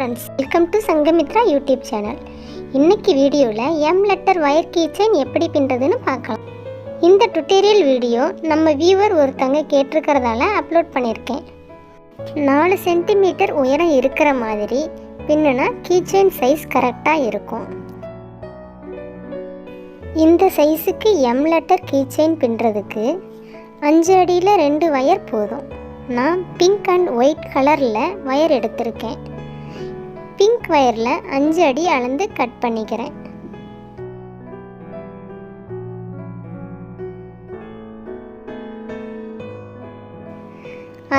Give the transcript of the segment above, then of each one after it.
Friends, welcome to Sanghamitra YouTube channel. இன்னைக்கு வீடியோவில் M letter wire keychain எப்படி பின்னுறதுன்னு பார்க்கலாம். இந்த டுட்டோரியல் வீடியோ நம்ம வியூவர் ஒருத்தங்க கேட்டிருக்கிறதால அப்லோட் பண்ணியிருக்கேன். 4 சென்டிமீட்டர் உயரம் இருக்கிற மாதிரி பின்னுனா கீச்செயின் சைஸ் கரெக்டாக இருக்கும். இந்த சைஸுக்கு எம் லெட்டர் கீச்செயின் பின்னுறதுக்கு 5 அடியில் 2 வயர் போதும். நான் பிங்க் அண்ட் ஒயிட் கலரில் வயர் எடுத்திருக்கேன். பிங்க் வயரில் 5 அடி அளந்து கட் பண்ணிக்கிறேன்.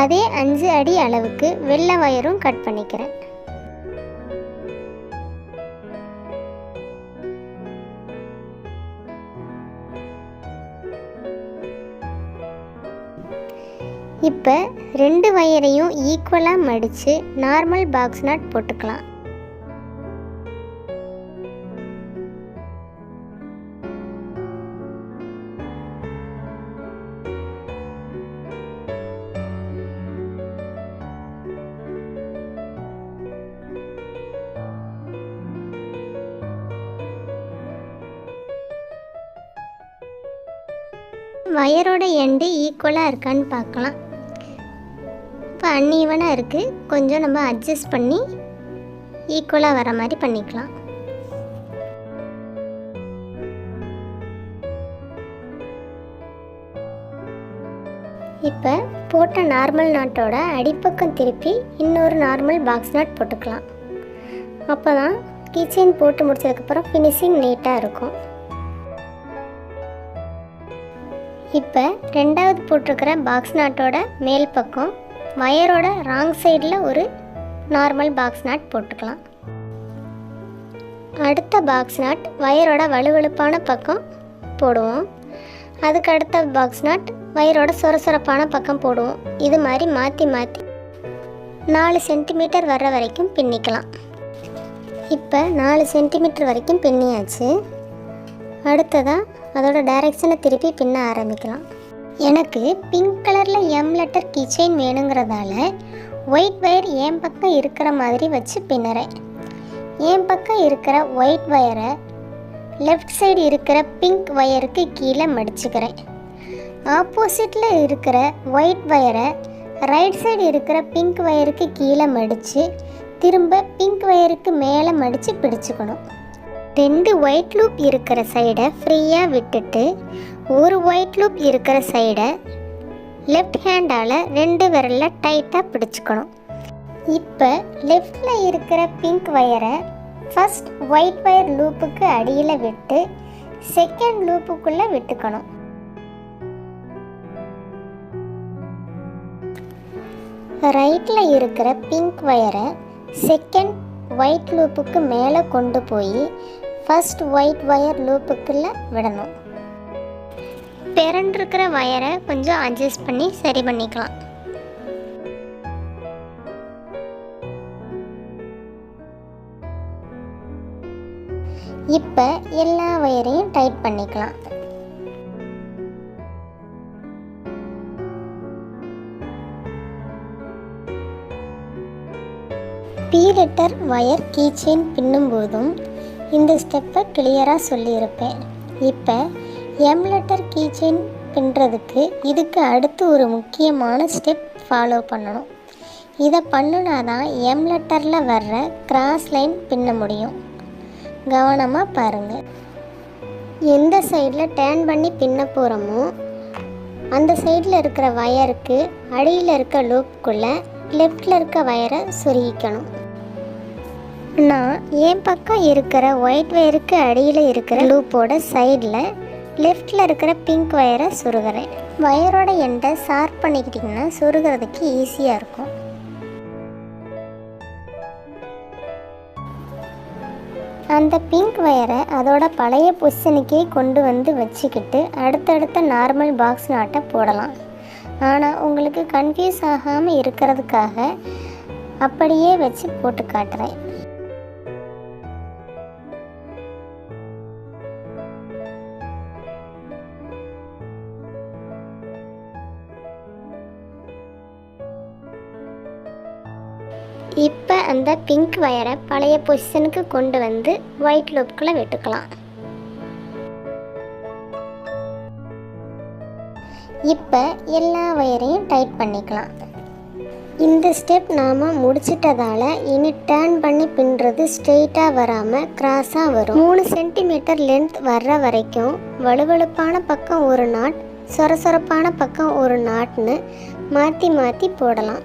அதே 5 அடி அளவுக்கு வெள்ளை வயரும் கட் பண்ணிக்கிறேன். இப்போ 2 வயரையும் ஈக்குவலாக மடித்து நார்மல் பாக்ஸ் நாட் போட்டுக்கலாம். வயரோட எண்டு ஈக்குவலாக இருக்கான்னு பார்க்கலாம். இப்போ அன்ஈவனாக இருக்குது, கொஞ்சம் நம்ம அட்ஜஸ்ட் பண்ணி ஈக்குவலாக வர மாதிரி பண்ணிக்கலாம். இப்போ போட்ட நார்மல் நாட்டோட அடிப்பக்கம் திருப்பி இன்னொரு நார்மல் பாக்ஸ் நாட் போட்டுக்கலாம். அப்போ தான் கீச்செயின் போட்டு முடிச்சதுக்கப்புறம் ஃபினிஷிங் நீட்டாக இருக்கும். இப்போ 2வது போட்டிருக்கிற பாக்ஸ் நாட்டோட மேல் பக்கம் வயரோட ராங் சைடில் ஒரு நார்மல் பாக்ஸ் நாட் போட்டுக்கலாம். அடுத்த பாக்ஸ் நாட் வயரோட வலுவழுப்பான பக்கம் போடுவோம். அதுக்கு அடுத்த பாக்ஸ் நாட் வயரோட சொரசொரப்பான பக்கம் போடுவோம். இது மாதிரி மாற்றி மாற்றி 4 சென்டிமீட்டர் வர்ற வரைக்கும் பின்னிக்கலாம். இப்போ 4 சென்டிமீட்டர் வரைக்கும் பின்னியாச்சு. அடுத்ததாக அதோட டைரெக்ஷனை திருப்பி பின்ன ஆரம்பிக்கலாம். எனக்கு பிங்க் கலரில் எம் லெட்டர் கீச்செயின் வேணுங்கிறதால ஒயிட் வயர் என் பக்கம் இருக்கிற மாதிரி வச்சு பின்னுறேன். என் பக்கம் இருக்கிற ஒயிட் வயரை லெஃப்ட் சைடு இருக்கிற பிங்க் வயருக்கு கீழே மடிச்சுக்கிறேன். ஆப்போசிட்டில் இருக்கிற ஒயிட் வயரை ரைட் சைடு இருக்கிற பிங்க் வயருக்கு கீழே மடித்து திரும்ப பிங்க் வயருக்கு மேலே மடித்து பிடிச்சிக்கணும். 2 ஒயிட் லூப் இருக்கிற சைடை ஃப்ரீயாக விட்டுட்டு ஒரு ஒயிட் லூப் இருக்கிற சைடை லெஃப்ட் ஹேண்டால் 2 விரலில் டைட்டாக பிடிச்சிக்கணும். இப்போ லெஃப்டில் இருக்கிற பிங்க் வயரை ஃபஸ்ட் ஒயிட் வயர் லூப்புக்கு அடியில் விட்டு செகண்ட் லூப்புக்குள்ளே விட்டுக்கணும். ரைட்டில் இருக்கிற பிங்க் வயரை செகண்ட் ஒயிட் லூப்புக்கு மேலே கொண்டு போய் ஃபஸ்ட் ஒயிட் வயர் லூப்புக்குள்ளே விடணும். பிறண்டிருக்கிற வயரை கொஞ்சம் அட்ஜஸ்ட் பண்ணி சரி பண்ணிக்கலாம். இப்போ எல்லா வயரையும் டைட் பண்ணிக்கலாம். பி லெட்டர் வயர் கீச்செயின் பின்னும்போதும் இந்த ஸ்டெப்பை கிளியராக சொல்லியிருப்பேன். இப்போ எம் லெட்டர் கீச்செயின் பின்னுறதுக்கு இதுக்கு அடுத்து ஒரு முக்கியமான ஸ்டெப் ஃபாலோ பண்ணணும். இதை பண்ணுனா தான் எம் லெட்டரில் வர்ற கிராஸ் லைன் பின்ன முடியும். கவனமாக பாருங்கள். எந்த சைடில் டேர்ன் பண்ணி பின்ன போகிறோமோ அந்த சைடில் இருக்கிற வயருக்கு அடியில் இருக்க லூப்புக்குள்ளே லெஃப்டில் இருக்க வயரை சொருகிக்கணும். நான் என் பக்கம் இருக்கிற ஒயிட் வயருக்கு அடியில் இருக்கிற லூப்போட சைடில் லெஃப்டில் இருக்கிற பிங்க் வயரை சொருகிறேன். வயரோட எண்டை ஷார்ப் பண்ணிக்கிட்டிங்கன்னா சொருகிறதுக்கு ஈஸியாக இருக்கும். அந்த பிங்க் வயரை அதோட பழைய பொசிஷனுக்கே கொண்டு வந்து வச்சுக்கிட்டு அடுத்தடுத்த நார்மல் பாக்ஸ் நாட்டை போடலாம். ஆனால் உங்களுக்கு கன்ஃபியூஸ் ஆகாமல் இருக்கிறதுக்காக அப்படியே வச்சு போட்டு காட்டுறேன். இப்போ அந்த பிங்க் வயரை பழைய பொசிஷனுக்கு கொண்டு வந்து ஒயிட் லூப்புக்குள்ளே விட்டுக்கலாம். இப்போ எல்லா வயரையும் டைட் பண்ணிக்கலாம். இந்த ஸ்டெப் நாம் முடிச்சிட்டதால் இனி டர்ன் பண்ணி பின்னுறது ஸ்ட்ரெயிட்டாக வராமல் கிராஸாக வரும். 3 சென்டிமீட்டர் லென்த் வர்ற வரைக்கும் வழுவழுப்பான பக்கம் ஒரு நாட், சொரசொரப்பான பக்கம் ஒரு நாட்னு மாற்றி மாற்றி போடலாம்.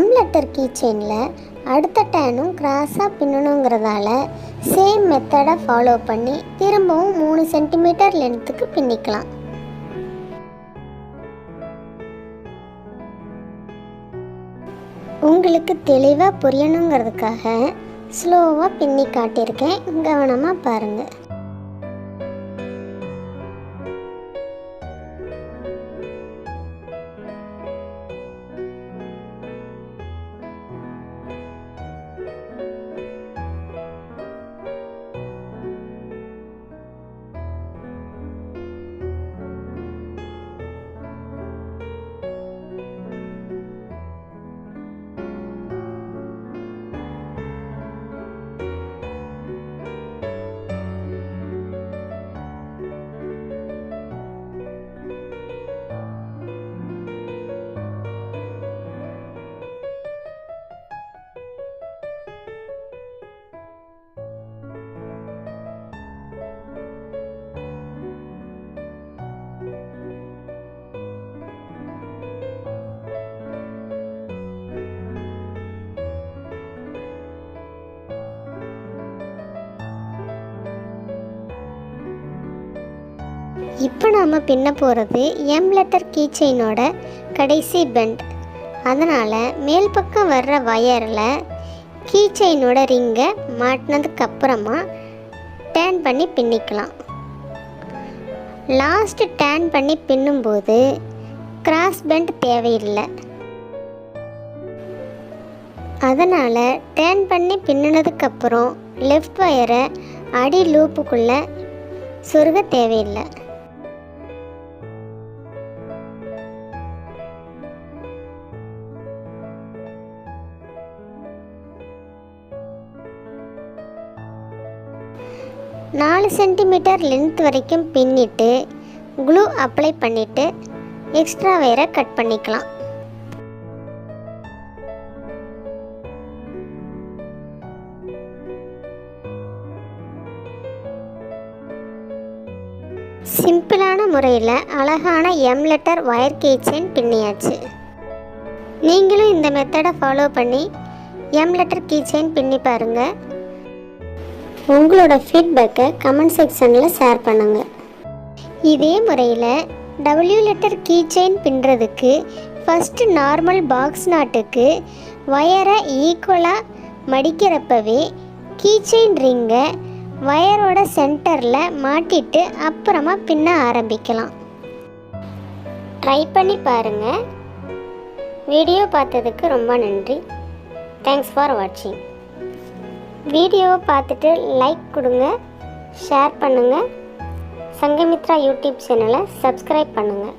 எம் லெட்டர் கீ செயினில் அடுத்த டேனும் கிராஸாக பின்னணுங்கிறதால சேம் மெத்தடை ஃபாலோ பண்ணி திரும்பவும் 3 சென்டிமீட்டர் லென்த்துக்கு பின்னிக்கலாம். உங்களுக்கு தெளிவாக புரியணுங்கிறதுக்காக ஸ்லோவாக பின்னி காட்டியிருக்கேன், கவனமாக பாருங்கள். இப்போ நாம் பின்ன போகிறது எம் லெட்டர் கீ செயினோட கடைசி பெண்ட். அதனால் மேல் பக்கம் வர்ற வயரில் கீ செயினோட ரிங்கை மாட்டினதுக்கப்புறமா டேர்ன் பண்ணி பின்னிக்கலாம். லாஸ்ட் டேர்ன் பண்ணி பின்னும்போது கிராஸ் பெண்ட் தேவையில்லை. அதனால் டேர்ன் பண்ணி பின்னினதுக்கப்புறம் லெஃப்ட் வயரை அடி லூப்புக்குள்ளே சொருக தேவையில்லை. நாலு சென்டிமீட்டர் லென்த் வரைக்கும் பின்னிட்டு க்ளூ அப்ளை பண்ணிவிட்டு எக்ஸ்ட்ரா வயரை கட் பண்ணிக்கலாம். சிம்பிளான முறையில் அழகான M letter wire key chain பின்னியாச்சு. நீங்களும் இந்த மெத்தடை ஃபாலோ பண்ணி எம் லெட்டர் கீ செயின் பின்னி பாருங்கள். உங்களோட ஃபீட்பேக்கை கமெண்ட் செக்ஷனில் ஷேர் பண்ணுங்கள். இதே முறையில் டபிள்யூ லெட்டர் கீ செயின் பின்னுறதுக்கு ஃபஸ்ட்டு நார்மல் பாக்ஸ் நாட்டுக்கு வயரை ஈக்குவலாக மடிக்கிறப்பவே கீ செயின் ரிங்கை வயரோட சென்டரில் மாட்டிட்டு அப்புறமா பின்ன ஆரம்பிக்கலாம். ட்ரை பண்ணி பாருங்கள். வீடியோ பார்த்ததுக்கு ரொம்ப நன்றி. தேங்க்ஸ் ஃபார் வாட்சிங். வீடியோவை பார்த்துட்டு லைக் கொடுங்க, ஷேர் பண்ணுங்கள். சங்கமித்ரா யூடியூப் சேனலை சப்ஸ்கிரைப் பண்ணுங்கள்.